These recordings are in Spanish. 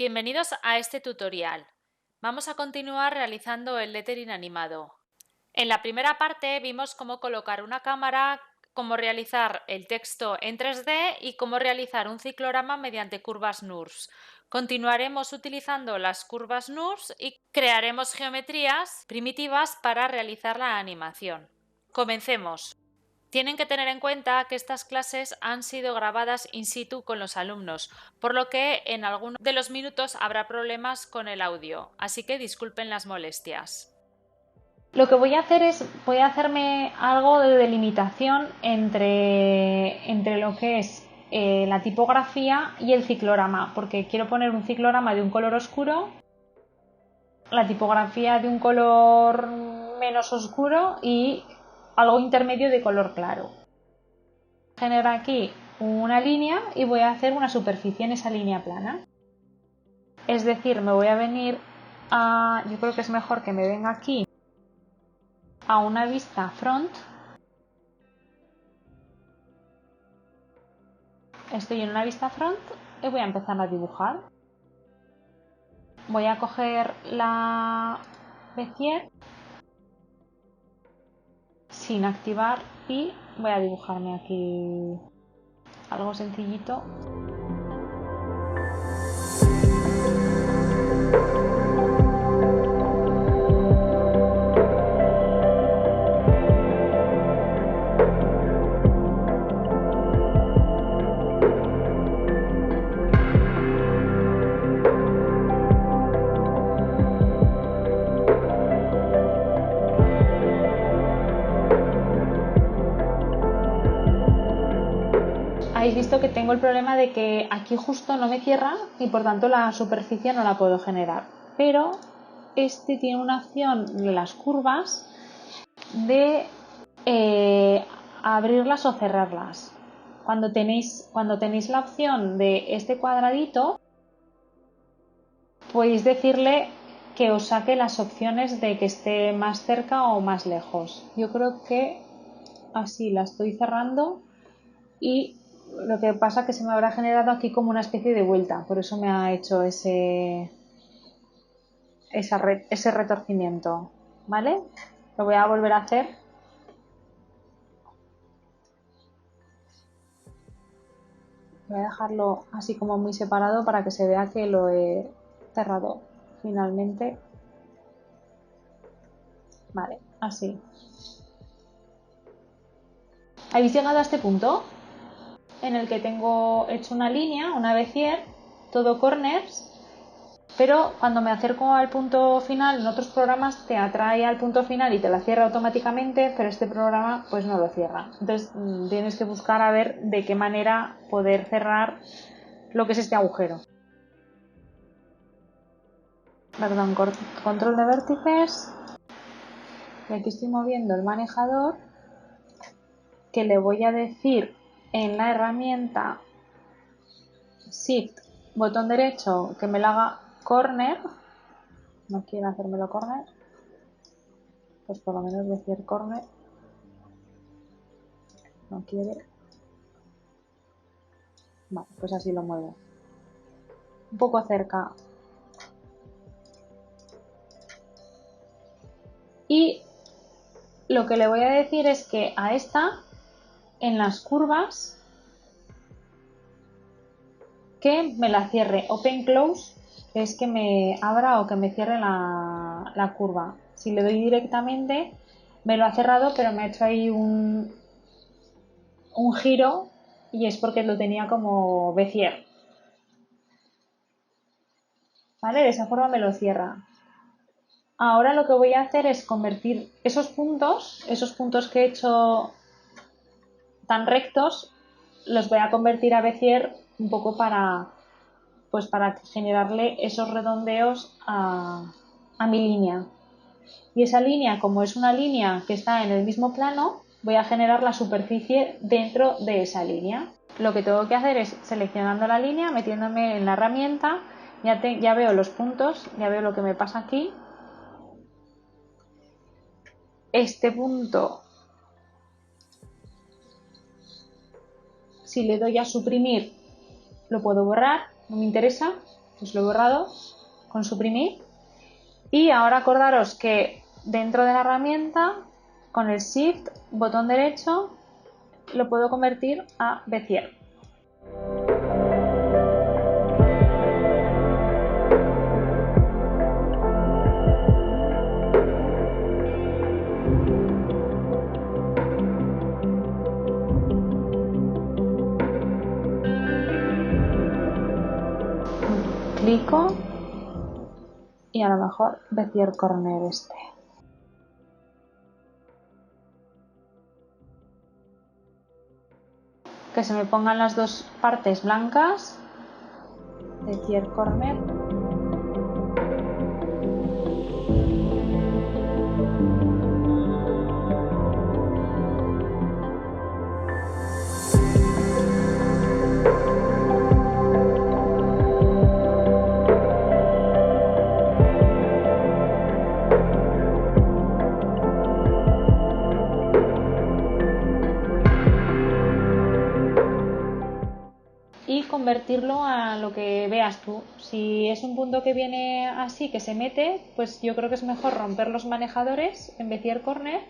Bienvenidos a este tutorial. Vamos a continuar realizando el lettering animado. En la primera parte vimos cómo colocar una cámara, cómo realizar el texto en 3D y cómo realizar un ciclorama mediante curvas NURBS. Continuaremos utilizando las curvas NURBS y crearemos geometrías primitivas para realizar la animación. Comencemos. Tienen que tener en cuenta que estas clases han sido grabadas in situ con los alumnos, por lo que en algunos de los minutos habrá problemas con el audio, así que disculpen las molestias. Lo que voy a hacer es, voy a hacerme algo de delimitación entre lo que es la tipografía y el ciclorama, porque quiero poner un ciclorama de un color oscuro, la tipografía de un color menos oscuro y algo intermedio de color claro. Genero aquí una línea y voy a hacer una superficie en esa línea plana. Es decir, me voy a venir a... Yo creo que es mejor que me venga aquí a una vista front. Estoy en una vista front y voy a empezar a dibujar. Voy a coger la Bezier sin activar y voy a dibujarme aquí algo sencillito. Habéis visto que tengo el problema de que aquí justo no me cierra y por tanto la superficie no la puedo generar. Pero este tiene una opción de las curvas de abrirlas o cerrarlas. Cuando tenéis la opción de este cuadradito, podéis decirle que os saque las opciones de que esté más cerca o más lejos. Yo creo que así la estoy cerrando y lo que pasa es que se me habrá generado aquí como una especie de vuelta, por eso me ha hecho ese retorcimiento, ¿vale? Lo voy a volver a hacer. Voy a dejarlo así como muy separado para que se vea que lo he cerrado finalmente. Vale, así. ¿Habéis llegado a este punto? En el que tengo hecho una línea, una Bezier, todo corners, pero cuando me acerco al punto final, en otros programas te atrae al punto final y te la cierra automáticamente, pero este programa pues no lo cierra. Entonces tienes que buscar a ver de qué manera poder cerrar lo que es este agujero. Perdón, control de vértices. Y aquí estoy moviendo el manejador, que le voy a decir en la herramienta Shift, botón derecho, que me lo haga corner. No quiere hacérmelo corner, pues por lo menos decir corner. No quiere. Vale, pues así lo muevo. Un poco cerca. Y lo que le voy a decir es que a esta, en las curvas, que me la cierre. Open Close, que es que me abra o que me cierre la curva. Si le doy directamente, me lo ha cerrado, pero me ha hecho ahí un giro y es porque lo tenía como Bezier. ¿Vale? De esa forma me lo cierra. Ahora lo que voy a hacer es convertir esos puntos que he hecho tan rectos, los voy a convertir a Bezier un poco para generarle esos redondeos a mi línea. Y esa línea, como es una línea que está en el mismo plano, voy a generar la superficie dentro de esa línea. Lo que tengo que hacer es seleccionando la línea, metiéndome en la herramienta, ya veo los puntos, ya veo lo que me pasa aquí. Este punto, si le doy a suprimir, lo puedo borrar, no me interesa. Pues lo he borrado con suprimir. Y ahora acordaros que dentro de la herramienta, con el Shift, botón derecho, lo puedo convertir a Bezier. Clico y a lo mejor Bezier Corner este. Que se me pongan las dos partes blancas. Bezier Corner. Y convertirlo a lo que veas tú. Si es un punto que viene así, que se mete, pues yo creo que es mejor romper los manejadores en Bezier Corner.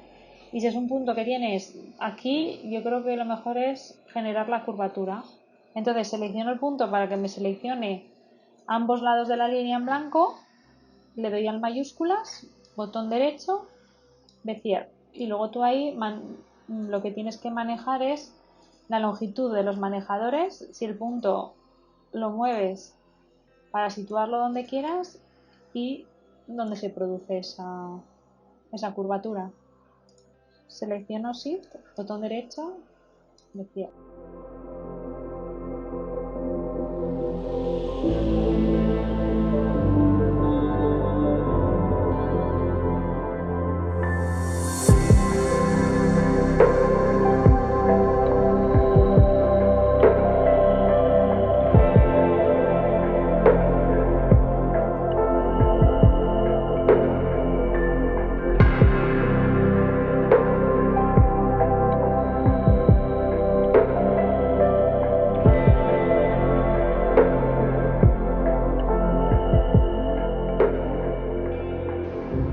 Y si es un punto que tienes aquí, yo creo que lo mejor es generar la curvatura. Entonces selecciono el punto para que me seleccione ambos lados de la línea en blanco, le doy al mayúsculas, botón derecho, Bezier. Y luego tú ahí lo que tienes que manejar es la longitud de los manejadores. Si el punto lo mueves para situarlo donde quieras y donde se produce esa curvatura. Selecciono Shift, botón derecho, Bezier.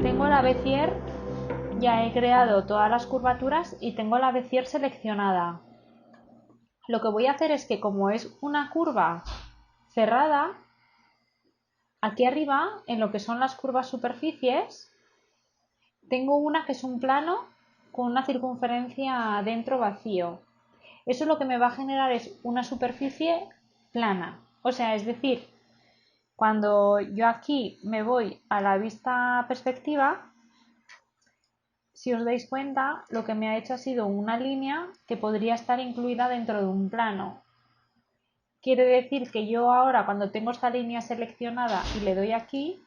Tengo la Bezier, ya he creado todas las curvaturas y tengo la Bezier seleccionada. Lo que voy a hacer es que, como es una curva cerrada, aquí arriba, en lo que son las curvas superficies, tengo una que es un plano con una circunferencia dentro vacío. Eso lo que me va a generar es una superficie plana. O sea, es decir, cuando yo aquí me voy a la vista perspectiva, si os dais cuenta, lo que me ha hecho ha sido una línea que podría estar incluida dentro de un plano. Quiere decir que yo ahora, cuando tengo esta línea seleccionada y le doy aquí,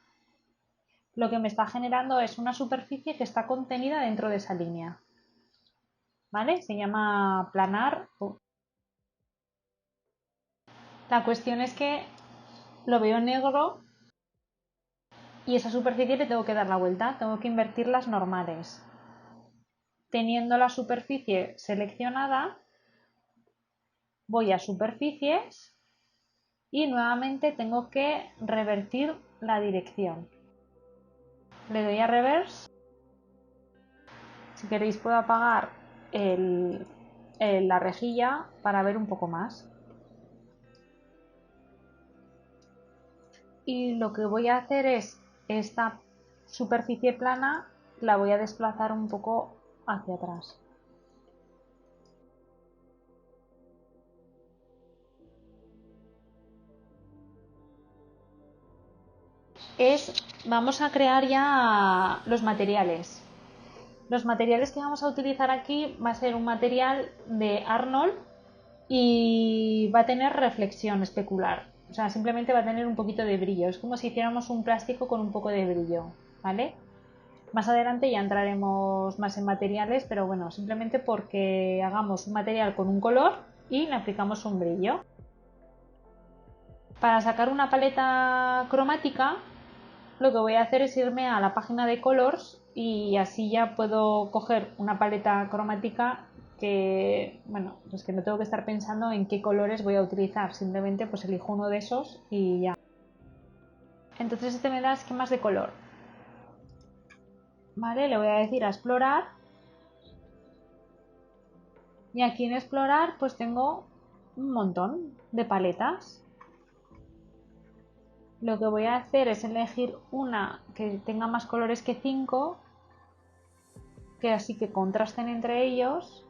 lo que me está generando es una superficie que está contenida dentro de esa línea. ¿Vale? Se llama planar. La cuestión es que lo veo negro y esa superficie le tengo que dar la vuelta, tengo que invertir las normales. Teniendo la superficie seleccionada, voy a superficies y nuevamente tengo que revertir la dirección. Le doy a reverse. Si queréis puedo apagar la rejilla para ver un poco más. Y lo que voy a hacer es esta superficie plana la voy a desplazar un poco hacia atrás. Vamos a crear ya los materiales. Los materiales que vamos a utilizar aquí va a ser un material de Arnold y va a tener reflexión especular. O sea, simplemente va a tener un poquito de brillo. Es como si hiciéramos un plástico con un poco de brillo, ¿vale? Más adelante ya entraremos más en materiales, pero bueno, simplemente porque hagamos un material con un color y le aplicamos un brillo. Para sacar una paleta cromática, lo que voy a hacer es irme a la página de Colors y así ya puedo coger una paleta cromática que, bueno, pues que no tengo que estar pensando en qué colores voy a utilizar, simplemente pues elijo uno de esos y ya. Entonces este me da esquemas de color. Vale, le voy a decir a explorar. Y aquí en explorar pues tengo un montón de paletas. Lo que voy a hacer es elegir una que tenga más colores que 5, que así que contrasten entre ellos.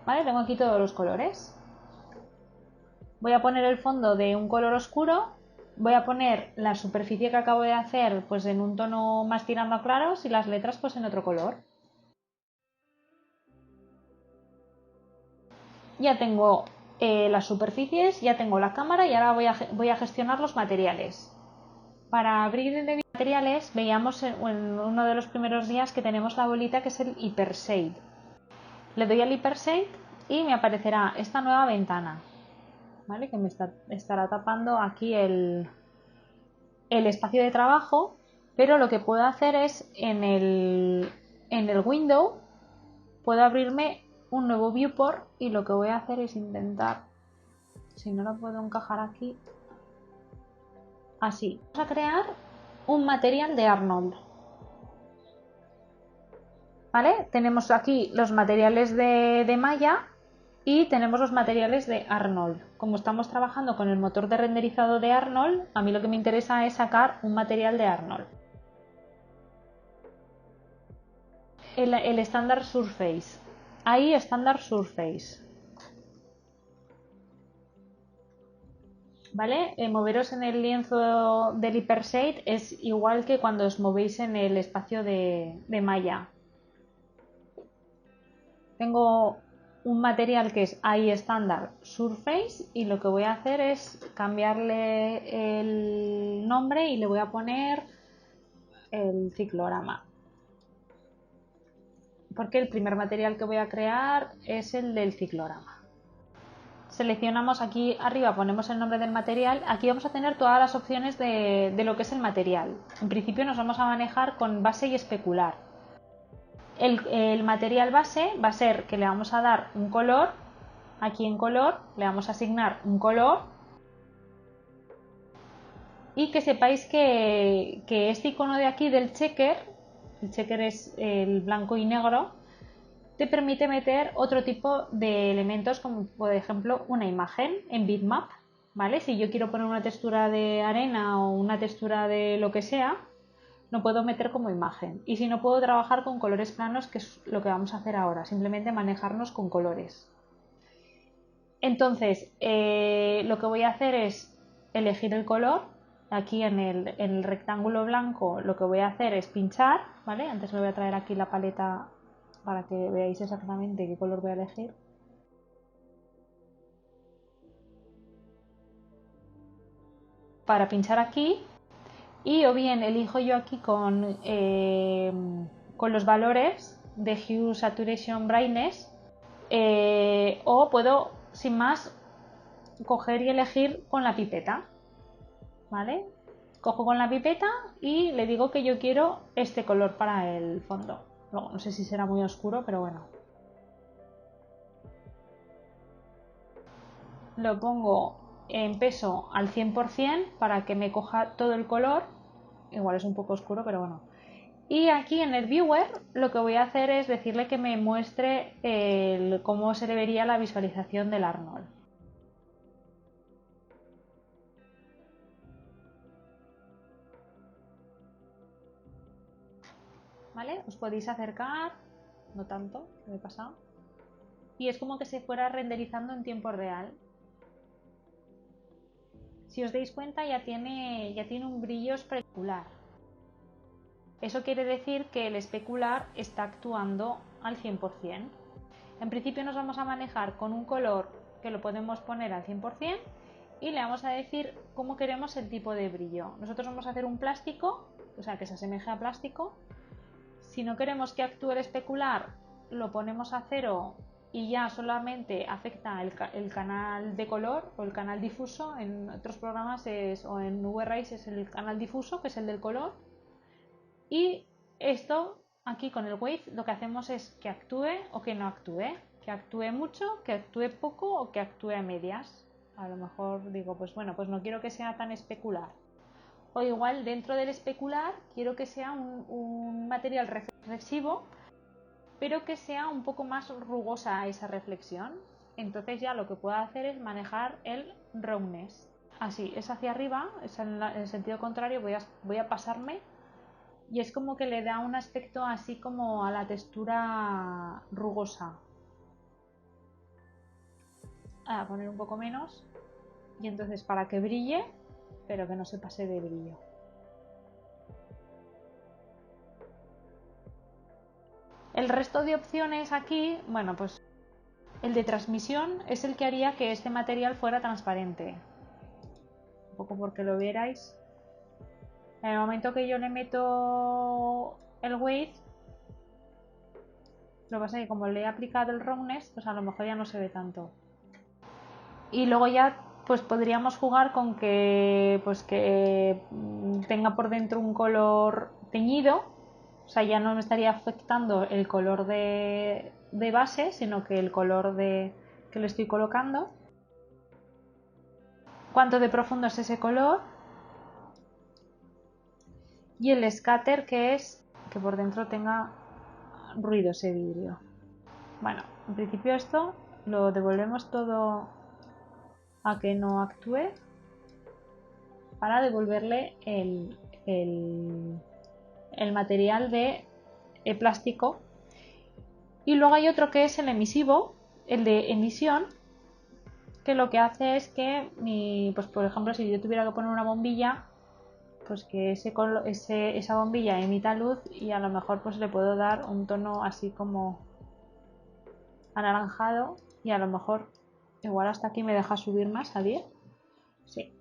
Vale, tengo aquí todos los colores. Voy a poner el fondo de un color oscuro. Voy a poner la superficie que acabo de hacer pues en un tono más tirando a claros y las letras pues en otro color. Ya tengo las superficies, ya tengo la cámara y ahora voy a gestionar los materiales. Para abrir de materiales veíamos en uno de los primeros días que tenemos la bolita que es el Hypershade. Le doy al Hypershade y me aparecerá esta nueva ventana, ¿vale? Que me estará tapando aquí el espacio de trabajo, pero lo que puedo hacer es en el window puedo abrirme un nuevo viewport y lo que voy a hacer es intentar, si no lo puedo encajar aquí, así. Vamos a crear un material de Arnold. ¿Vale? Tenemos aquí los materiales de Maya y tenemos los materiales de Arnold. Como estamos trabajando con el motor de renderizado de Arnold, a mí lo que me interesa es sacar un material de Arnold. El Standard Surface. Ahí Standard Surface. ¿Vale? Moveros en el lienzo del Hypershade es igual que cuando os movéis en el espacio de Maya. Tengo un material que es AI Standard Surface y lo que voy a hacer es cambiarle el nombre y le voy a poner el ciclorama. Porque el primer material que voy a crear es el del ciclorama. Seleccionamos aquí arriba, ponemos el nombre del material. Aquí vamos a tener todas las opciones de lo que es el material. En principio nos vamos a manejar con base y especular. El material base va a ser que le vamos a dar un color. Aquí en color le vamos a asignar un color. Y que sepáis que este icono de aquí del checker, el checker es el blanco y negro, te permite meter otro tipo de elementos como por ejemplo una imagen en bitmap, ¿vale? Si yo quiero poner una textura de arena o una textura de lo que sea, lo puedo meter como imagen. Y si no, puedo trabajar con colores planos, que es lo que vamos a hacer ahora, simplemente manejarnos con colores. Entonces, lo que voy a hacer es elegir el color. Aquí en el rectángulo blanco lo que voy a hacer es pinchar, ¿vale? Antes me voy a traer aquí la paleta para que veáis exactamente qué color voy a elegir. Para pinchar aquí, y o bien elijo yo aquí con los valores de Hue, Saturation, Brightness, o puedo sin más coger y elegir con la pipeta, ¿vale? Cojo con la pipeta y le digo que yo quiero este color para el fondo. Luego, no sé si será muy oscuro, pero bueno. Lo pongo en peso al 100% para que me coja todo el color. Igual es un poco oscuro, pero bueno. Y aquí en el viewer lo que voy a hacer es decirle que me muestre cómo se le vería la visualización del Arnold. ¿Vale? Os podéis acercar, no tanto, que me he pasado. Y es como que se fuera renderizando en tiempo real. Si os dais cuenta ya tiene un brillo especular. Eso quiere decir que el especular está actuando al 100%. En principio nos vamos a manejar con un color que lo podemos poner al 100% y le vamos a decir cómo queremos el tipo de brillo. Nosotros vamos a hacer un plástico, o sea que se asemeje a plástico. Si no queremos que actúe el especular, lo ponemos a 0 y ya solamente afecta el canal de color o el canal difuso. En otros programas o en VRace es el canal difuso, que es el del color. Y esto aquí con el wave lo que hacemos es que actúe o que no actúe, que actúe mucho, que actúe poco o que actúe a medias. A lo mejor digo, pues bueno, pues no quiero que sea tan especular. O igual dentro del especular quiero que sea un material reflexivo, pero que sea un poco más rugosa esa reflexión. Entonces ya lo que puedo hacer es manejar el roughness. Así, es hacia arriba, es en el sentido contrario, voy a pasarme. Y es como que le da un aspecto así como a la textura rugosa. A poner un poco menos. Y entonces para que brille, pero que no se pase de brillo. El resto de opciones aquí, bueno, pues el de transmisión es el que haría que este material fuera transparente. Un poco porque lo vierais. En el momento que yo le meto el wave, lo que pasa es que como le he aplicado el roughness, pues a lo mejor ya no se ve tanto. Y luego ya pues podríamos jugar con que pues que tenga por dentro un color teñido, o sea, ya no me estaría afectando el color de base, sino que el color que le estoy colocando. Cuánto de profundo es ese color. Y el scatter, que es que por dentro tenga ruido ese vidrio. Bueno, en principio esto lo devolvemos todo a que no actúe para devolverle el material de plástico. Y luego hay otro que es el emisivo, el de emisión, que lo que hace es que pues por ejemplo, si yo tuviera que poner una bombilla, pues que esa bombilla emita luz y a lo mejor pues le puedo dar un tono así como anaranjado y a lo mejor igual hasta aquí me deja subir más a 10. Sí,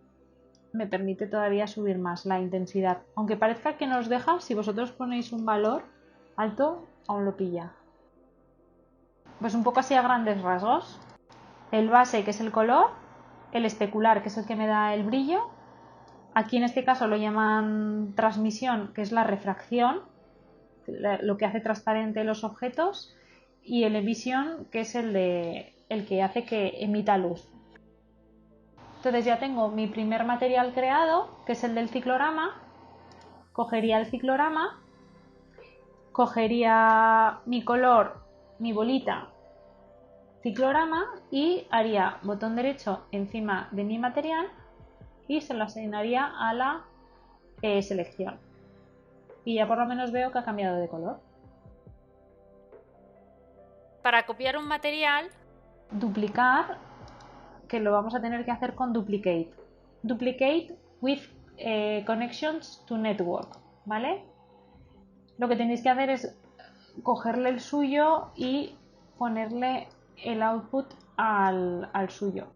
me permite todavía subir más la intensidad. Aunque parezca que nos deja, si vosotros ponéis un valor alto, aún lo pilla. Pues un poco así a grandes rasgos. El base, que es el color, el especular, que es el que me da el brillo. Aquí en este caso lo llaman transmisión, que es la refracción, lo que hace transparente los objetos, y el emisión, que es el que hace que emita luz. Entonces ya tengo mi primer material creado, que es el del ciclorama. Cogería el ciclorama, cogería mi color, mi bolita, ciclorama, y haría botón derecho encima de mi material y se lo asignaría a la selección. Y ya por lo menos veo que ha cambiado de color. Para copiar un material, duplicar, que lo vamos a tener que hacer con duplicate. Duplicate with connections to network, ¿vale? Lo que tenéis que hacer es cogerle el suyo y ponerle el output al suyo.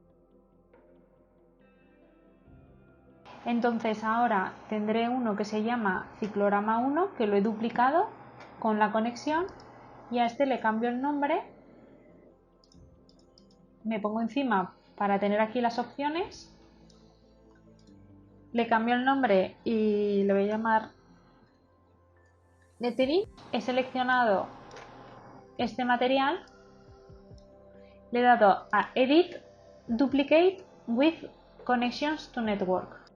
Entonces ahora tendré uno que se llama ciclorama 1, que lo he duplicado con la conexión, y a este le cambio el nombre, me pongo encima para tener aquí las opciones, le cambio el nombre y le voy a llamar lettering. He seleccionado este material, le he dado a Edit, Duplicate with Connections to Network.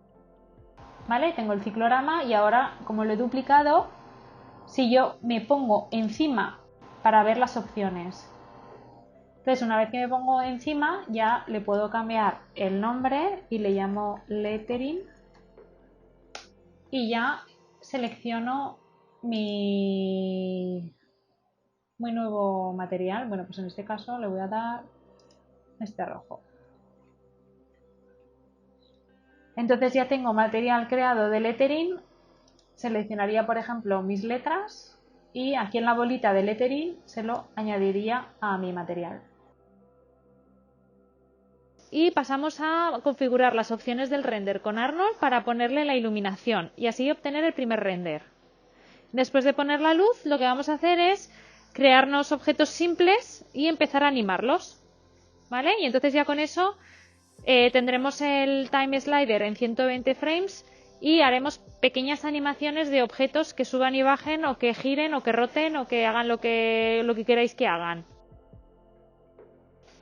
¿Vale? Tengo el ciclorama y ahora, como lo he duplicado, si yo me pongo encima para ver las opciones. Entonces, una vez que me pongo encima, ya le puedo cambiar el nombre y le llamo lettering y ya selecciono mi nuevo material. Bueno, pues en este caso le voy a dar este rojo. Entonces ya tengo material creado de lettering. Seleccionaría, por ejemplo, mis letras y aquí en la bolita de lettering se lo añadiría a mi material. Y pasamos a configurar las opciones del render con Arnold para ponerle la iluminación y así obtener el primer render. Después de poner la luz, lo que vamos a hacer es crearnos objetos simples y empezar a animarlos, ¿vale? Y entonces ya con eso tendremos el time slider en 120 frames y haremos pequeñas animaciones de objetos que suban y bajen o que giren o que roten o que hagan lo que queráis que hagan.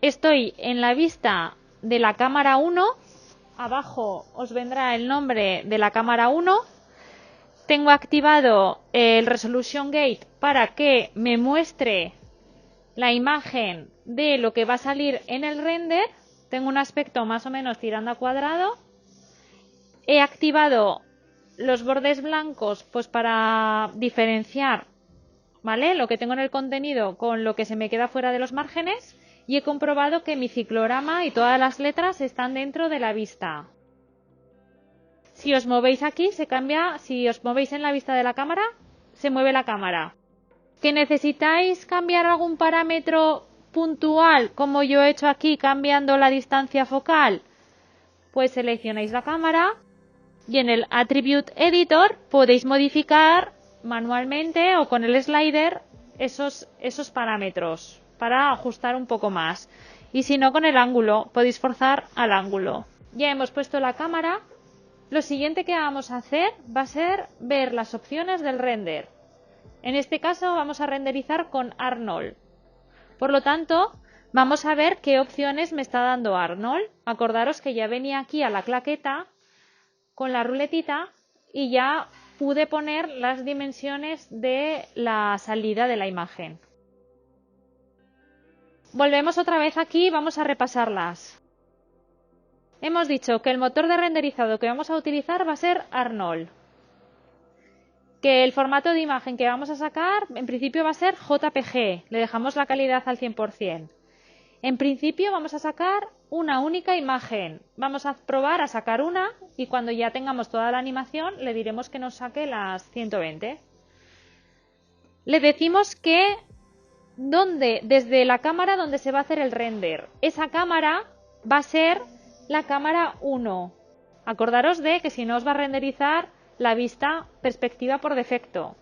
Estoy en la vista de la cámara 1, abajo os vendrá el nombre de la cámara 1. Tengo activado el Resolution Gate para que me muestre la imagen de lo que va a salir en el render. Tengo un aspecto más o menos tirando a cuadrado. He activado los bordes blancos pues para diferenciar, ¿vale?, lo que tengo en el contenido con lo que se me queda fuera de los márgenes, y he comprobado que mi ciclorama y todas las letras están dentro de la vista. Si os movéis aquí se cambia, si os movéis en la vista de la cámara, se mueve la cámara. ¿Que necesitáis cambiar algún parámetro puntual, como yo he hecho aquí cambiando la distancia focal? Pues seleccionáis la cámara y en el Attribute Editor podéis modificar manualmente o con el slider esos parámetros para ajustar un poco más. Y si no, con el ángulo, podéis forzar al ángulo. Ya hemos puesto la cámara. Lo siguiente que vamos a hacer va a ser ver las opciones del render. En este caso vamos a renderizar con Arnold. Por lo tanto, vamos a ver qué opciones me está dando Arnold. Acordaros que ya venía aquí a la claqueta con la ruletita y ya pude poner las dimensiones de la salida de la imagen. Volvemos otra vez aquí y vamos a repasarlas. Hemos dicho que el motor de renderizado que vamos a utilizar va a ser Arnold. Que el formato de imagen que vamos a sacar en principio va a ser JPG. Le dejamos la calidad al 100%. En principio vamos a sacar una única imagen. Vamos a probar a sacar una y cuando ya tengamos toda la animación le diremos que nos saque las 120. Le decimos que desde la cámara donde se va a hacer el render. Esa cámara va a ser la cámara 1. Acordaros de que si no os va a renderizar la vista perspectiva por defecto.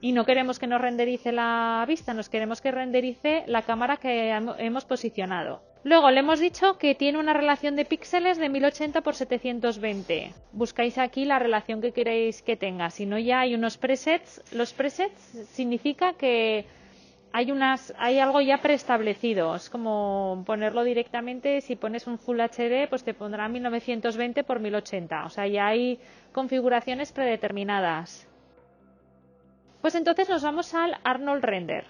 Y no queremos que nos renderice la vista, nos queremos que renderice la cámara que hemos posicionado. Luego le hemos dicho que tiene una relación de píxeles de 1080 x 720. Buscáis aquí la relación que queréis que tenga. Si no, ya hay unos presets. Los presets significa que hay algo ya preestablecido. Es como ponerlo directamente. Si pones un Full HD, pues te pondrá 1920 x 1080. O sea, ya hay configuraciones predeterminadas. Pues entonces nos vamos al Arnold Render.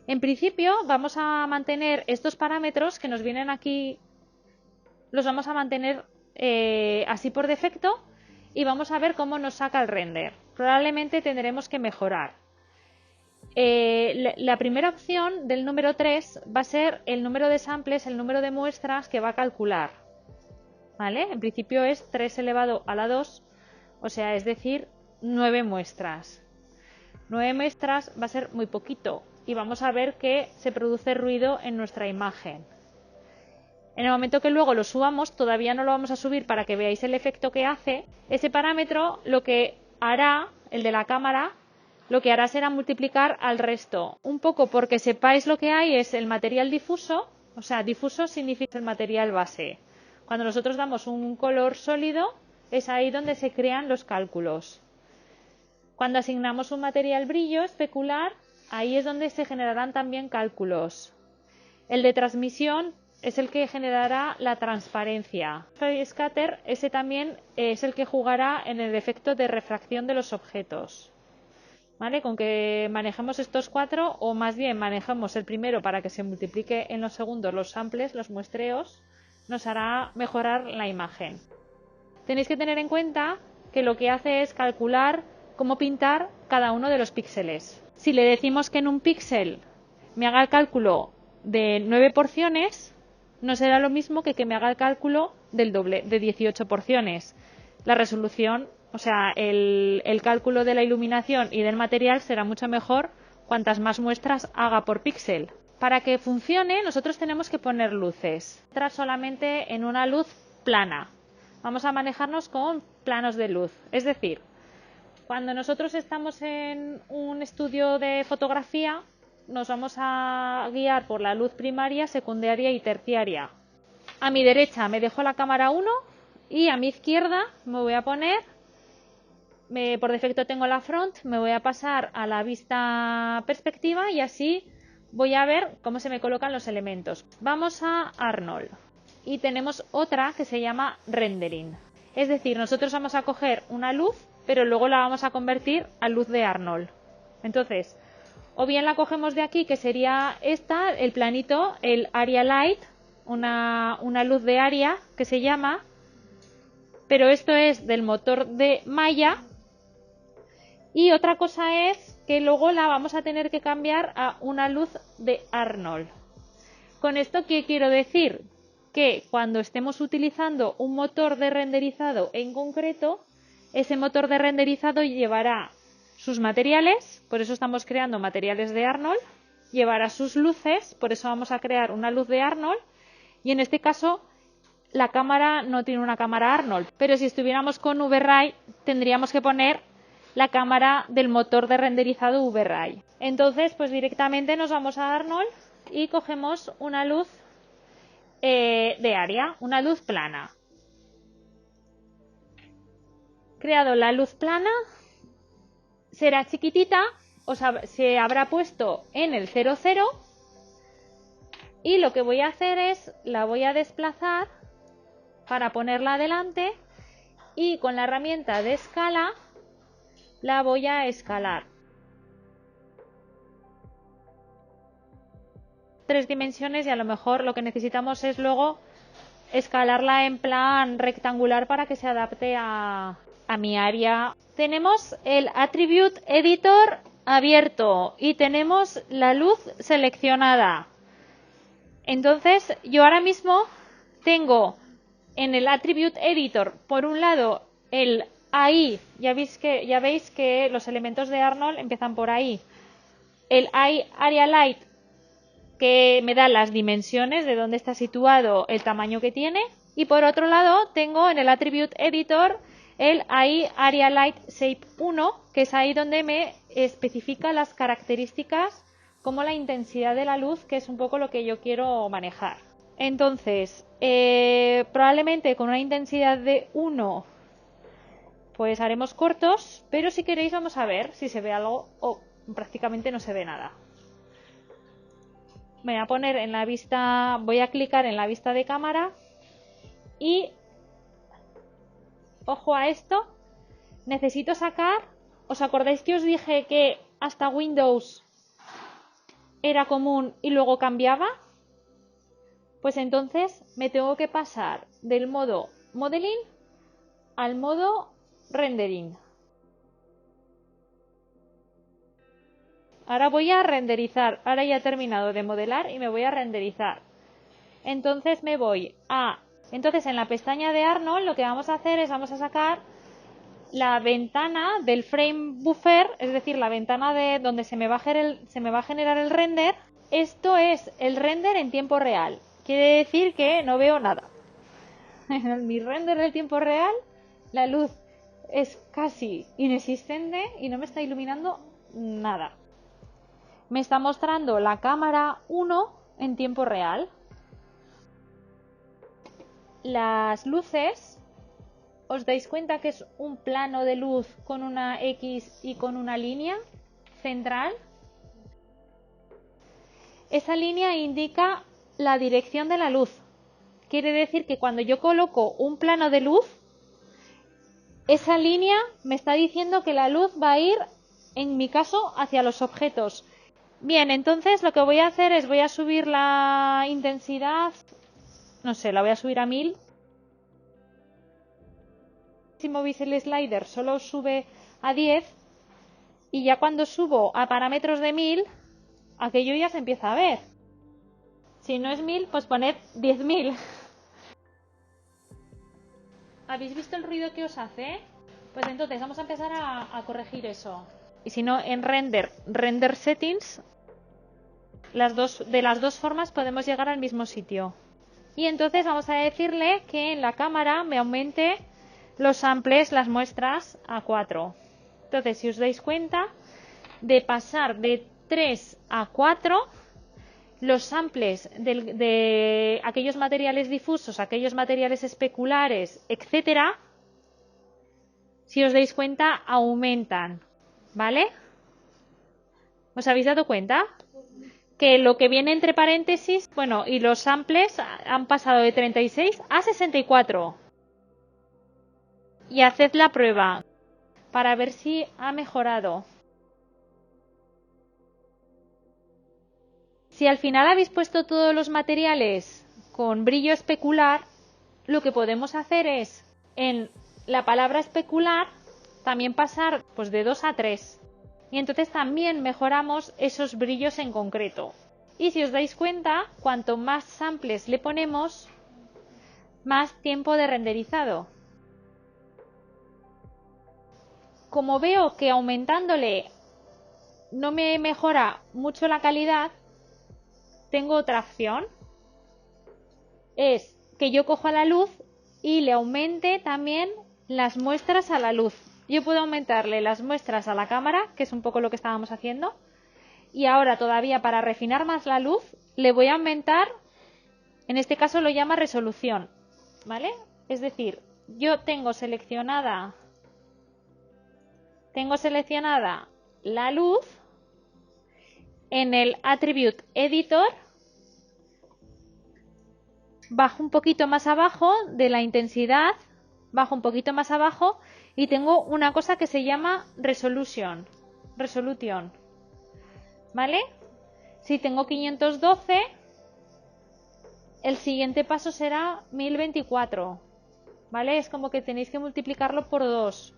En principio vamos a mantener estos parámetros que nos vienen aquí, los vamos a mantener así por defecto y vamos a ver cómo nos saca el render. Probablemente tendremos que mejorar. La primera opción del número 3 va a ser el número de samples, el número de muestras que va a calcular. ¿Vale? En principio es 3 elevado a la 2, o sea, es decir, 9 muestras. 9 muestras va a ser muy poquito y vamos a ver que se produce ruido en nuestra imagen. En el momento que luego lo subamos, todavía no lo vamos a subir para que veáis el efecto que hace. Ese parámetro lo que hará, el de la cámara, lo que hará será multiplicar al resto. Un poco porque sepáis lo que hay es el material difuso, o sea, difuso significa el material base. Cuando nosotros damos un color sólido, es ahí donde se crean los cálculos. Cuando asignamos un material brillo especular, ahí es donde se generarán también cálculos. El de transmisión es el que generará la transparencia. El scatter, ese también es el que jugará en el efecto de refracción de los objetos. ¿Vale? Con que manejemos estos 4, o más bien manejemos el primero para que se multiplique en los segundos los samples, los muestreos, nos hará mejorar la imagen. Tenéis que tener en cuenta que lo que hace es calcular cómo pintar cada uno de los píxeles. Si le decimos que en un píxel me haga el cálculo de 9 porciones, no será lo mismo que me haga el cálculo del doble, de 18 porciones. La resolución, o sea, el cálculo de la iluminación y del material será mucho mejor cuantas más muestras haga por píxel. Para que funcione, nosotros tenemos que poner luces. Entrar solamente en una luz plana. Vamos a manejarnos con planos de luz. Es decir, Cuando nosotros estamos en un estudio de fotografía, nos vamos a guiar por la luz primaria, secundaria y terciaria. A mi derecha me dejo la cámara 1 y a mi izquierda me voy a poner, por defecto tengo la front, me voy a pasar a la vista perspectiva y así voy a ver cómo se me colocan los elementos. Vamos a Arnold y tenemos otra que se llama rendering. Es decir, nosotros vamos a coger una luz, pero luego la vamos a convertir a luz de Arnold. Entonces, o bien la cogemos de aquí, que sería esta, el planito, el Area Light, una luz de área que se llama, pero esto es del motor de Maya. Y otra cosa es que luego la vamos a tener que cambiar a una luz de Arnold. Con esto, ¿qué quiero decir? Que cuando estemos utilizando un motor de renderizado en concreto, ese motor de renderizado llevará sus materiales, por eso estamos creando materiales de Arnold, llevará sus luces, por eso vamos a crear una luz de Arnold, y en este caso la cámara no tiene una cámara Arnold, pero si estuviéramos con VRAI tendríamos que poner la cámara del motor de renderizado VRAI. Entonces, pues directamente nos vamos a Arnold y cogemos una luz de área, una luz plana. Creado la luz plana, será chiquitita, se habrá puesto en el 00 y lo que voy a hacer es, la voy a desplazar para ponerla adelante y con la herramienta de escala la voy a escalar. 3 dimensiones y a lo mejor lo que necesitamos es luego escalarla en plan rectangular para que se adapte a mi área. Tenemos el Attribute Editor abierto y tenemos la luz seleccionada. Entonces yo ahora mismo tengo en el Attribute Editor por un lado el AI, ya veis que los elementos de Arnold empiezan por ahí, el AI Area Light, que me da las dimensiones de dónde está situado, el tamaño que tiene, y por otro lado tengo en el Attribute Editor el AI Area Light Shape 1, que es ahí donde me especifica las características como la intensidad de la luz, que es un poco lo que yo quiero manejar. Entonces, probablemente con una intensidad de 1 pues haremos cortos, pero si queréis vamos a ver si se ve algo o prácticamente no se ve nada. Me voy a poner en la vista, voy a clicar en la vista de cámara y ojo a esto, necesito sacar, ¿os acordáis que os dije que hasta Windows era común y luego cambiaba? Pues entonces me tengo que pasar del modo modeling al modo rendering. Ahora voy a renderizar, ahora ya he terminado de modelar y me voy a renderizar. Entonces me voy a... Entonces en la pestaña de Arnold lo que vamos a hacer es vamos a sacar la ventana del frame buffer, es decir, la ventana de donde se me va a generar el render. Esto es el render en tiempo real. Quiere decir que no veo nada. En mi render del tiempo real la luz es casi inexistente y no me está iluminando nada. Me está mostrando la cámara 1 en tiempo real. Las luces, ¿os dais cuenta que es un plano de luz con una X y con una línea central? Esa línea indica la dirección de la luz. Quiere decir que cuando yo coloco un plano de luz, esa línea me está diciendo que la luz va a ir, en mi caso, hacia los objetos. Bien, entonces lo que voy a hacer es voy a subir la intensidad, no sé, la voy a subir a 1000. Si movéis el slider solo sube a 10 y ya cuando subo a parámetros de 1000, aquello ya se empieza a ver. Si no es 1000, pues poned 10.000. ¿Habéis visto el ruido que os hace? Pues entonces vamos a empezar a corregir eso. Y si no, en render settings, de las dos formas podemos llegar al mismo sitio. Y entonces vamos a decirle que en la cámara me aumente los samples, las muestras a 4. Entonces, si os dais cuenta, de pasar de 3 a 4, los samples de aquellos materiales difusos, aquellos materiales especulares, etcétera, si os dais cuenta, aumentan, ¿vale? ¿Os habéis dado cuenta? Que lo que viene entre paréntesis, bueno, y los samples han pasado de 36 a 64. Y haced la prueba para ver si ha mejorado. Si al final habéis puesto todos los materiales con brillo especular, lo que podemos hacer es, en la palabra especular, también pasar pues de 2 a 3. Y entonces también mejoramos esos brillos en concreto. Y si os dais cuenta, cuanto más samples le ponemos, más tiempo de renderizado. Como veo que aumentándole no me mejora mucho la calidad, tengo otra opción. Es que yo coja la luz y le aumente también las muestras a la luz. Yo puedo aumentarle las muestras a la cámara, que es un poco lo que estábamos haciendo. Y ahora todavía para refinar más la luz, le voy a aumentar, en este caso lo llama resolución, ¿vale? Es decir, yo tengo seleccionada la luz en el Attribute Editor, bajo un poquito más abajo de la intensidad, bajo un poquito más abajo y tengo una cosa que se llama Resolution, ¿vale? Si tengo 512, el siguiente paso será 1024, ¿vale? Es como que tenéis que multiplicarlo por 2.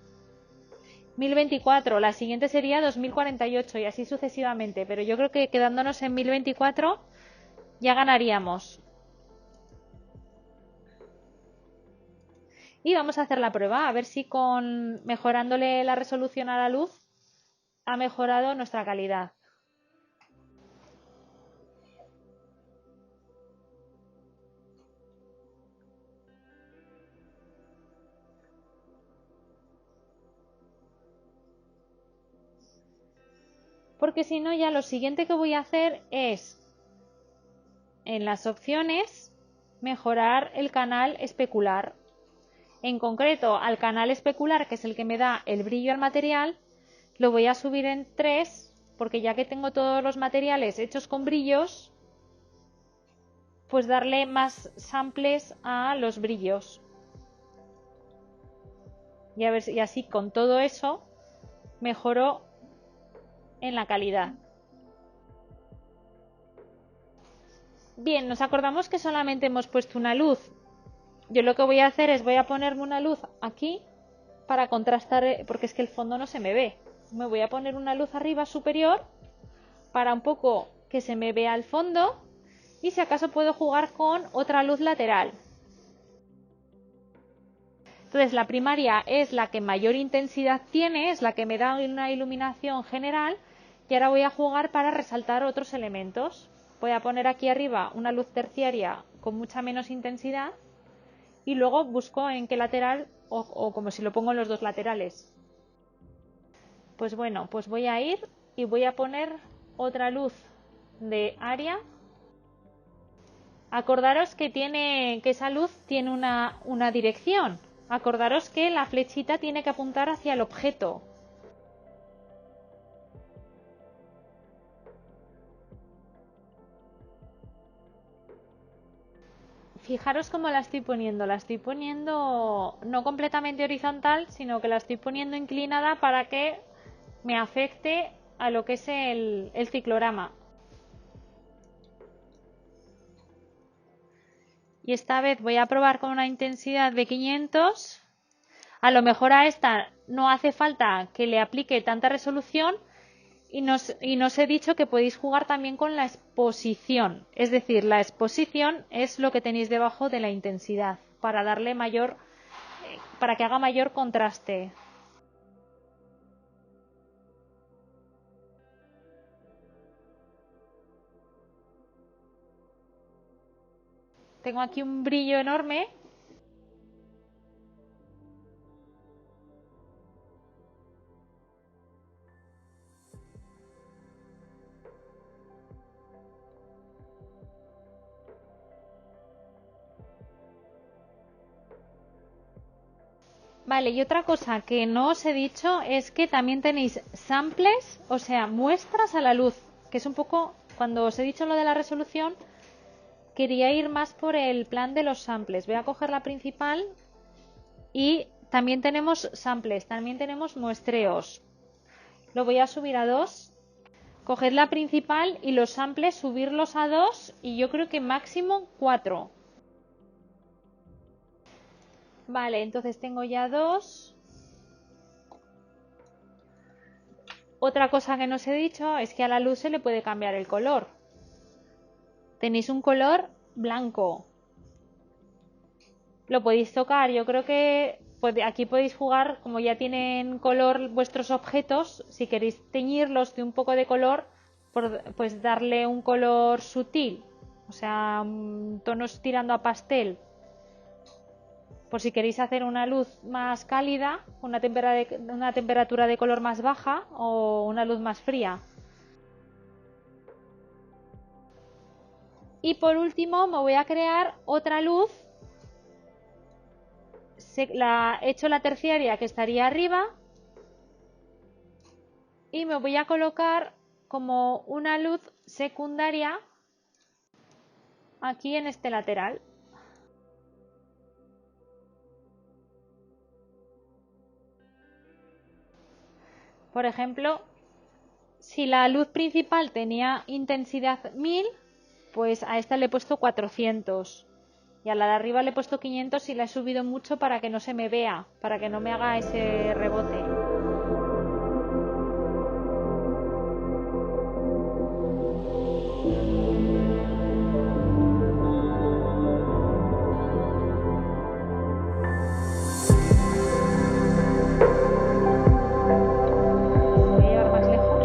1024, la siguiente sería 2048 y así sucesivamente, pero yo creo que quedándonos en 1024 ya ganaríamos. Y vamos a hacer la prueba, a ver si con mejorándole la resolución a la luz ha mejorado nuestra calidad. Porque si no, ya lo siguiente que voy a hacer es, en las opciones, mejorar el canal especular. En concreto, al canal especular, que es el que me da el brillo al material, lo voy a subir en 3, porque ya que tengo todos los materiales hechos con brillos, pues darle más samples a los brillos. Y a ver si así con todo eso mejoro en la calidad. Bien, nos acordamos que solamente hemos puesto una luz. Yo lo que voy a hacer es voy a ponerme una luz aquí para contrastar, porque es que el fondo no se me ve. Me voy a poner una luz arriba superior para un poco que se me vea el fondo y si acaso puedo jugar con otra luz lateral. Entonces la primaria es la que mayor intensidad tiene, es la que me da una iluminación general y ahora voy a jugar para resaltar otros elementos. Voy a poner aquí arriba una luz terciaria con mucha menos intensidad y luego busco en qué lateral o como si lo pongo en los dos laterales. Pues bueno, pues voy a ir y voy a poner otra luz de área. Acordaros que esa luz tiene una dirección. Acordaros que la flechita tiene que apuntar hacia el objeto. Fijaros cómo la estoy poniendo no completamente horizontal, sino que la estoy poniendo inclinada para que me afecte a lo que es el ciclorama. Y esta vez voy a probar con una intensidad de 500. A lo mejor a esta no hace falta que le aplique tanta resolución y nos he dicho que podéis jugar también con la exposición. Es decir, la exposición es lo que tenéis debajo de la intensidad para darle para que haga mayor contraste. Tengo aquí un brillo enorme. Vale, y otra cosa que no os he dicho es que también tenéis samples, o sea, muestras a la luz, que es un poco, cuando os he dicho lo de la resolución, quería ir más por el plan de los samples. Voy a coger la principal y también tenemos samples, también tenemos muestreos. Lo voy a subir a 2. Coged la principal y los samples subirlos a 2 y yo creo que máximo 4. Vale, entonces tengo ya 2. Otra cosa que no os he dicho es que a la luz se le puede cambiar el color. Tenéis un color blanco. Lo podéis tocar, yo creo que aquí podéis jugar, como ya tienen color vuestros objetos, si queréis teñirlos de un poco de color, pues darle un color sutil, o sea, tonos tirando a pastel. Por si queréis hacer una luz más cálida, una temperatura de color más baja o una luz más fría. Y por último me voy a crear otra luz. He hecho la terciaria que estaría arriba y me voy a colocar como una luz secundaria aquí en este lateral. Por ejemplo, si la luz principal tenía intensidad 1000, pues a esta le he puesto 400 y a la de arriba le he puesto 500 y la he subido mucho para que no se me vea, para que no me haga ese rebote. Voy a llevar más lejos.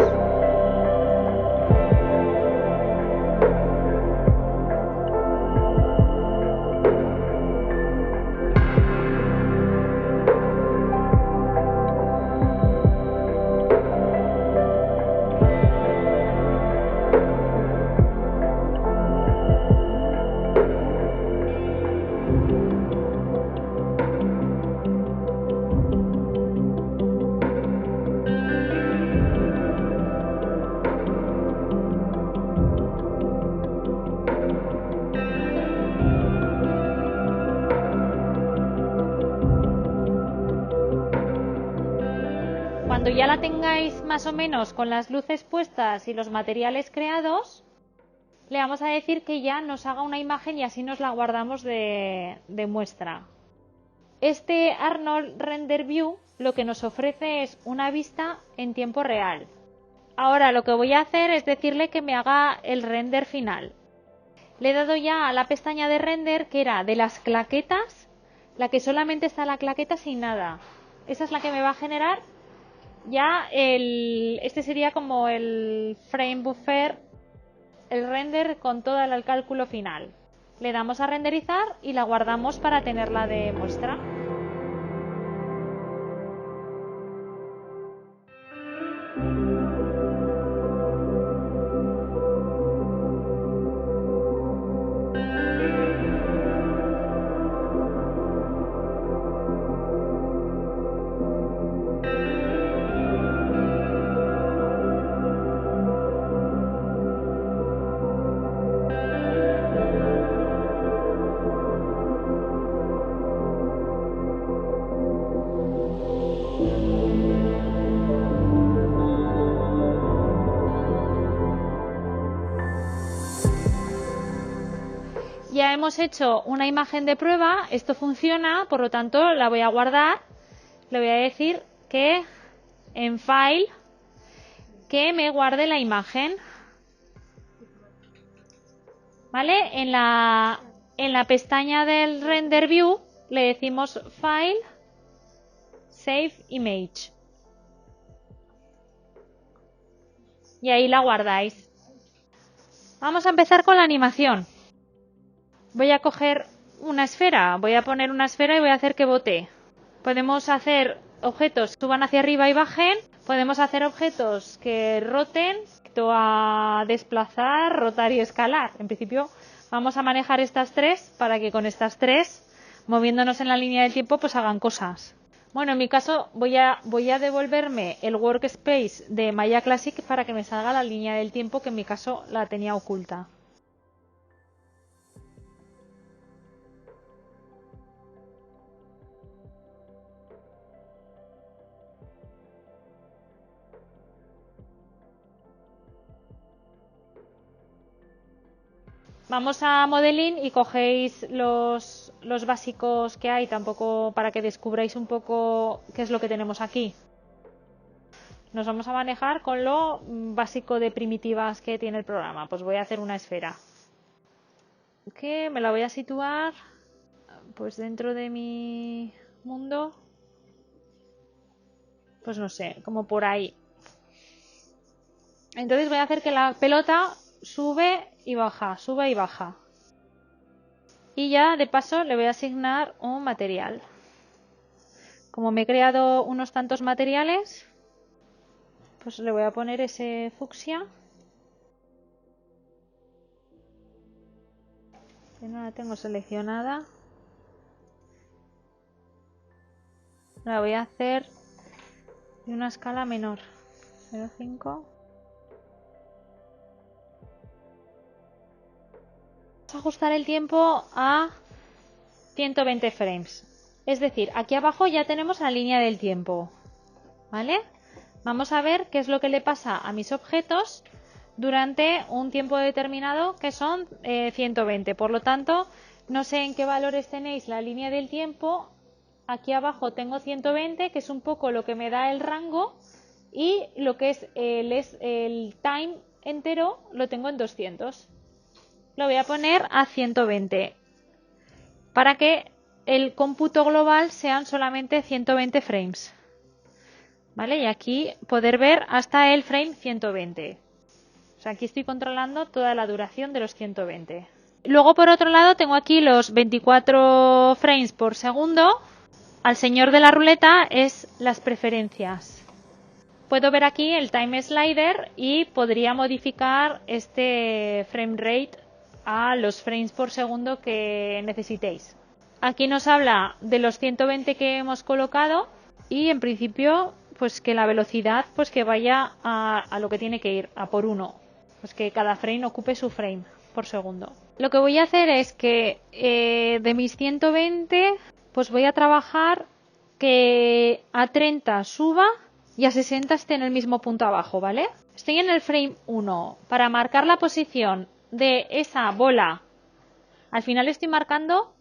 Cuando ya la tengáis más o menos con las luces puestas y los materiales creados, le vamos a decir que ya nos haga una imagen y así nos la guardamos de muestra. Este Arnold Render View lo que nos ofrece es una vista en tiempo real. Ahora lo que voy a hacer es decirle que me haga el render final. Le he dado ya a la pestaña de render, que era de las claquetas, la que solamente está la claqueta sin nada. Esa es la que me va a generar ya este sería como el frame buffer, el render con todo el cálculo final. Le damos a renderizar y la guardamos para tenerla de muestra. Ya hemos hecho una imagen de prueba, esto funciona, por lo tanto la voy a guardar. Le voy a decir que en File que me guarde la imagen. ¿Vale? En la pestaña del Render View le decimos File, Save Image. Y ahí la guardáis. Vamos a empezar con la animación. Voy a coger una esfera, voy a poner una esfera y voy a hacer que bote. Podemos hacer objetos que suban hacia arriba y bajen. Podemos hacer objetos que roten, a desplazar, rotar y escalar. En principio vamos a manejar estas tres para que con estas tres, moviéndonos en la línea del tiempo, pues hagan cosas. Bueno, en mi caso voy a devolverme el workspace de Maya Classic para que me salga la línea del tiempo que en mi caso la tenía oculta. Vamos a Modeling y cogéis los básicos que hay, tampoco para que descubráis un poco qué es lo que tenemos aquí. Nos vamos a manejar con lo básico de primitivas que tiene el programa. Pues voy a hacer una esfera. Que me la voy a situar pues dentro de mi mundo. Pues no sé, como por ahí. Entonces voy a hacer que la pelota sube y baja. Y ya de paso le voy a asignar un material. Como me he creado unos tantos materiales, pues le voy a poner ese fucsia. Que no la tengo seleccionada. La voy a hacer de una escala menor. 0,5. Vamos a ajustar el tiempo a 120 frames. Es decir, aquí abajo ya tenemos la línea del tiempo. ¿Vale? Vamos a ver qué es lo que le pasa a mis objetos durante un tiempo determinado que son 120. Por lo tanto, no sé en qué valores tenéis la línea del tiempo. Aquí abajo tengo 120, que es un poco lo que me da el rango, y lo que es el time entero lo tengo en 200. Lo voy a poner a 120 para que el cómputo global sean solamente 120 frames. ¿Vale? Y aquí poder ver hasta el frame 120. O sea, aquí estoy controlando toda la duración de los 120. Luego, por otro lado, tengo aquí los 24 frames por segundo. Al señor de la ruleta es las preferencias. Puedo ver aquí el time slider y podría modificar este frame rate a los frames por segundo que necesitéis. Aquí nos habla de los 120 que hemos colocado y en principio pues que la velocidad pues que vaya a lo que tiene que ir, a por uno. Pues que cada frame ocupe su frame por segundo. Lo que voy a hacer es que de mis 120 pues voy a trabajar que a 30 suba y a 60 esté en el mismo punto abajo, ¿vale? Estoy en el frame 1. Para marcar la posición de esa bola, al final estoy marcando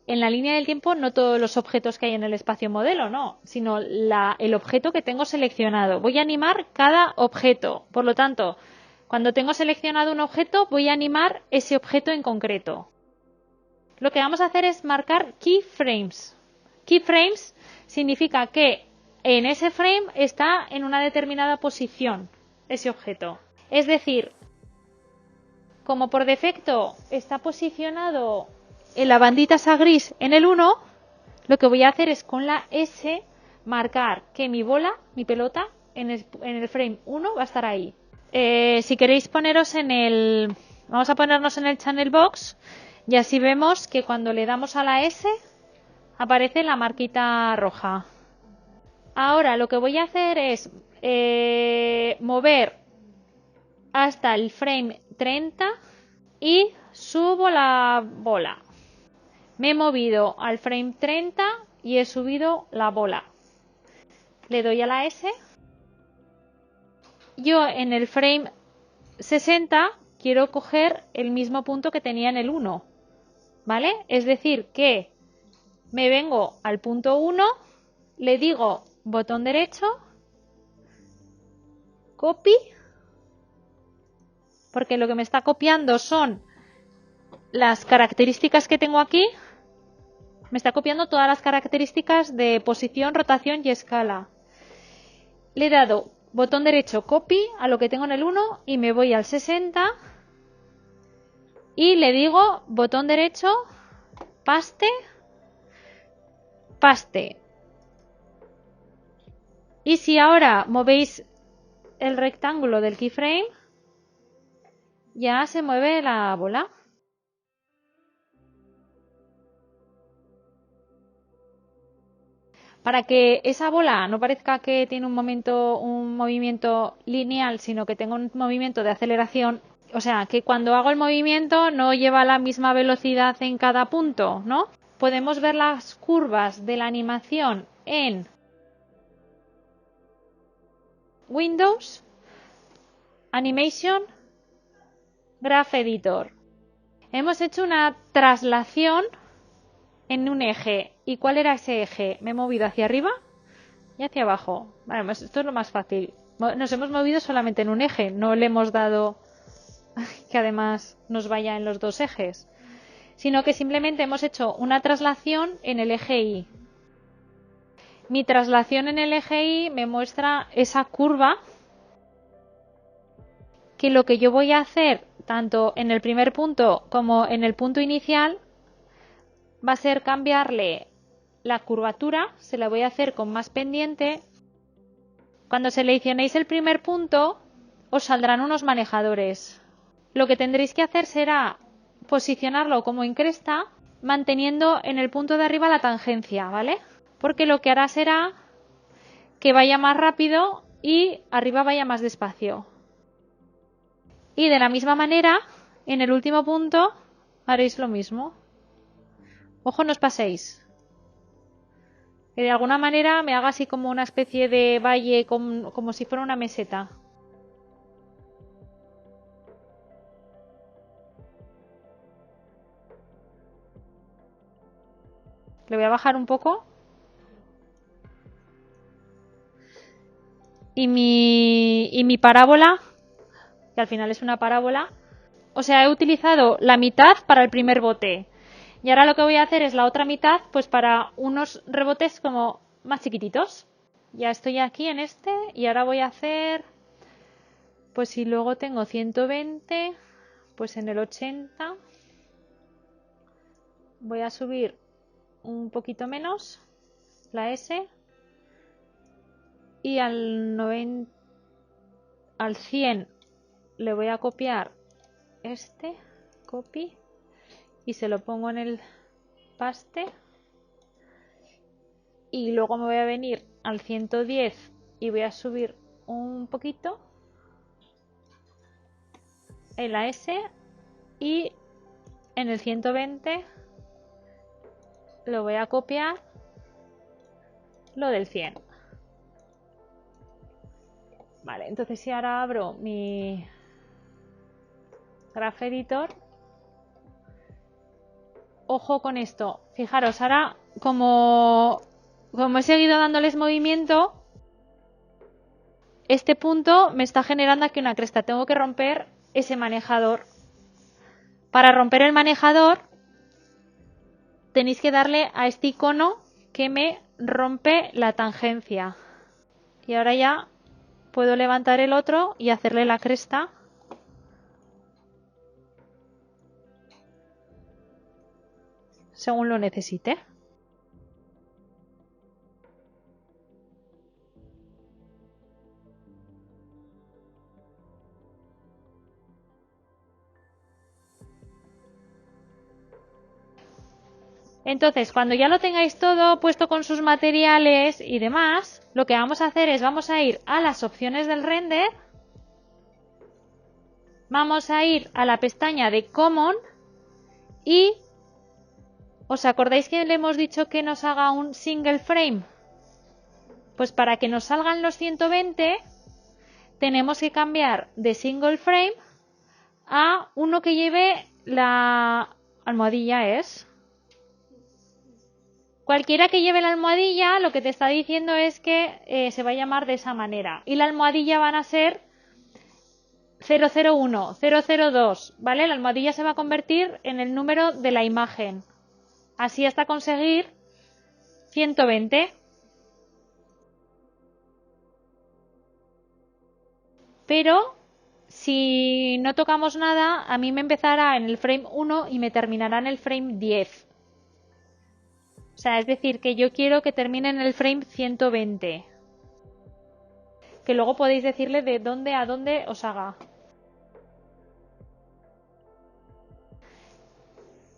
en la línea del tiempo no todos los objetos que hay en el espacio modelo, no, sino el objeto que tengo seleccionado. Voy a animar cada objeto. Por lo tanto, cuando tengo seleccionado un objeto, voy a animar ese objeto en concreto. Lo que vamos a hacer es marcar keyframes. Keyframes significa que en ese frame está en una determinada posición ese objeto. Es decir, como por defecto está posicionado en la bandita esa gris en el 1, lo que voy a hacer es con la S marcar que mi bola, mi pelota, en el frame 1 va a estar ahí. Si queréis poneros vamos a ponernos en el channel box y así vemos que cuando le damos a la S aparece la marquita roja. Ahora lo que voy a hacer es mover hasta el frame 30 y subo la bola. Me he movido al frame 30 y he subido la bola. Le doy a la S. Yo en el frame 60 quiero coger el mismo punto que tenía en el 1. ¿Vale? Es decir, que me vengo al punto 1, le digo botón derecho, copy, porque lo que me está copiando son las características que tengo aquí. Me está copiando todas las características de posición, rotación y escala. Le he dado botón derecho copy a lo que tengo en el 1 y me voy al 60 y le digo botón derecho paste, paste. Y si ahora movéis el rectángulo del keyframe, ya se mueve la bola. Para que esa bola no parezca que tiene un movimiento lineal, sino que tenga un movimiento de aceleración, o sea, que cuando hago el movimiento no lleva la misma velocidad en cada punto, ¿no? Podemos ver las curvas de la animación en Windows, Animation, Graph Editor. Hemos hecho una traslación en un eje. ¿Y cuál era ese eje? Me he movido hacia arriba y hacia abajo. Bueno, pues esto es lo más fácil. Nos hemos movido solamente en un eje, no le hemos dado que además nos vaya en los dos ejes, sino que simplemente hemos hecho una traslación en el eje Y. Mi traslación en el eje Y me muestra esa curva, que lo que yo voy a hacer tanto en el primer punto como en el punto inicial va a ser cambiarle la curvatura, se la voy a hacer con más pendiente. Cuando seleccionéis el primer punto os saldrán unos manejadores. Lo que tendréis que hacer será posicionarlo como en cresta, manteniendo en el punto de arriba la tangencia, ¿vale? Porque lo que hará será que vaya más rápido y arriba vaya más despacio. Y de la misma manera, en el último punto haréis lo mismo. Ojo, no os paséis. Que de alguna manera me haga así como una especie de valle, como si fuera una meseta. Le voy a bajar un poco. Y mi parábola, que al final es una parábola, o sea, he utilizado la mitad para el primer bote. Y ahora lo que voy a hacer es la otra mitad, pues para unos rebotes como más chiquititos. Ya estoy aquí en este y ahora voy a hacer, pues si luego tengo 120, pues en el 80 voy a subir un poquito menos la S y al 100 le voy a copiar este, copy, y se lo pongo en el paste. Y luego me voy a venir al 110 y voy a subir un poquito en la S, y en el 120 lo voy a copiar lo del 100. Vale, entonces si ahora abro mi Graph Editor, ojo con esto, fijaros, ahora como he seguido dándoles movimiento, este punto me está generando aquí una cresta, tengo que romper ese manejador. Para romper el manejador tenéis que darle a este icono que me rompe la tangencia. Y ahora ya puedo levantar el otro y hacerle la cresta. Según lo necesite. Entonces, cuando ya lo tengáis todo puesto con sus materiales y demás, lo que vamos a hacer es vamos a ir a las opciones del render, vamos a ir a la pestaña de Common y ¿os acordáis que le hemos dicho que nos haga un single frame? Pues para que nos salgan los 120 tenemos que cambiar de single frame a uno que lleve la almohadilla. Cualquiera que lleve la almohadilla, lo que te está diciendo es que se va a llamar de esa manera. Y la almohadilla van a ser 001, 002, ¿vale? La almohadilla se va a convertir en el número de la imagen. Así hasta conseguir 120. Pero si no tocamos nada, a mí me empezará en el frame 1 y me terminará en el frame 10. O sea, es decir, que yo quiero que termine en el frame 120. Que luego podéis decirle de dónde a dónde os haga.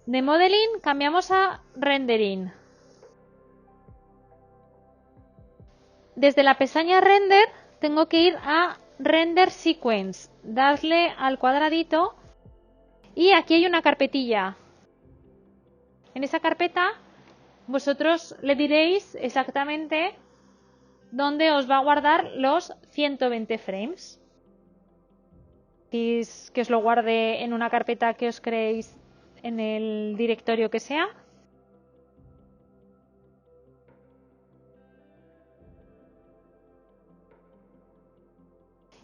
De modeling cambiamos a rendering. desde la pestaña Render tengo que ir a Render Sequence, darle al cuadradito y aquí hay una carpetilla. En esa carpeta vosotros le diréis exactamente dónde os va a guardar los 120 frames. Que os lo guarde en una carpeta que os creéis en el directorio que sea.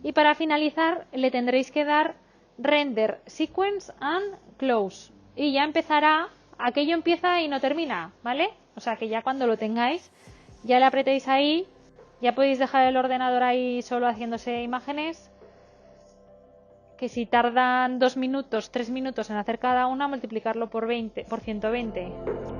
Y para finalizar le tendréis que dar Render Sequence and Close. Y ya empezará, aquello empieza y no termina, ¿vale? O sea que ya cuando lo tengáis, ya le apretéis ahí, ya podéis dejar el ordenador ahí solo haciéndose imágenes. Que si tardan 2 minutos, 3 minutos en hacer cada una, multiplicarlo por 120.